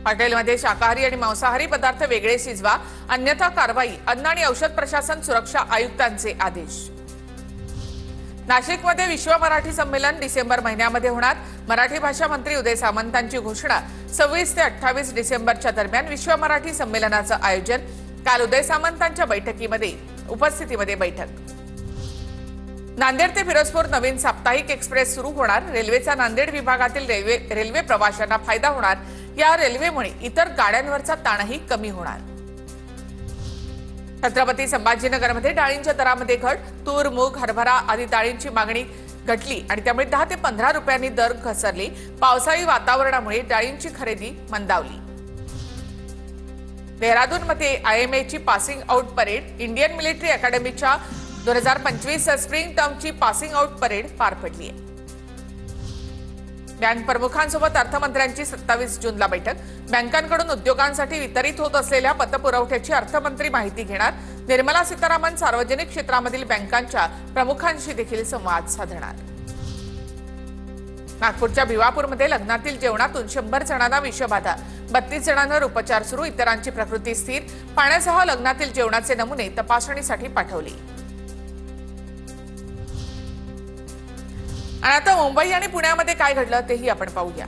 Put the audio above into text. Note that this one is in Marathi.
हॉटेलमध्ये शाकाहारी आणि मांसाहारी पदार्थ वेगळे शिजवा, अन्यथा कारवाई. अन्न आणि औषध प्रशासन सुरक्षा आयुक्तांचे आदेश. नाशिकमध्ये विश्व मराठी संमेलन डिसेंबर महिन्यामध्ये होणार. मराठी भाषा मंत्री उदय सामंतांची घोषणा. 26 ते 28 डिसेंबरच्या दरम्यान विश्व मराठी संमेलनाचं आयोजन. काल उदय सामंतांच्या उपस्थितीमध्ये बैठक. नांदेड ते फिरोजपूर नवीन साप्ताहिक एक्सप्रेस सुरू होणार. रेल्वेचा नांदेड विभागातील रेल्वे प्रवाशांना फायदा होणार. या रेल्वेमुळे इतर गाड्यांवरचा ताणही कमी होणार. छत्रपती संभाजीनगरमध्ये डाळींच्या दरामध्ये घट. तूर, मूग, हरभरा आदी डाळींची मागणी घटली आणि त्यामुळे 10 ते 15 रुपयांनी दर घसरले. पावसाळी वातावरणामुळे डाळींची खरेदी मंदावली. देहरादूनमध्ये आयएमएची passing out parade. Indian military अकॅडमीच्या 2025 स्प्रिंग टर्मची पासिंग आउट परेड पार पडली आहे. बँक प्रमुखांसोबत अर्थमंत्र्यांची 27 जूनला बैठक. बँकांकडून उद्योगांसाठी वितरित होत असलेल्या पतपुरवठ्याची अर्थमंत्री माहिती घेणार. निर्मला सीतारामन सार्वजनिक क्षेत्रामधील बँकांच्या प्रमुखांशी देखील संवाद साधणार. नागपूरच्या भिवापूरमध्ये लग्नातील जेवणातून 100 जणांना विषबाधा. 32 जणांवर उपचार सुरू. इतरांची प्रकृती स्थिर. पाण्यासह लग्नातील जेवणाचे नमुने तपासणीसाठी पाठवले. आणि आता मुंबई आणि पुण्यामध्ये काय घडलं तेही आपण पाहूया.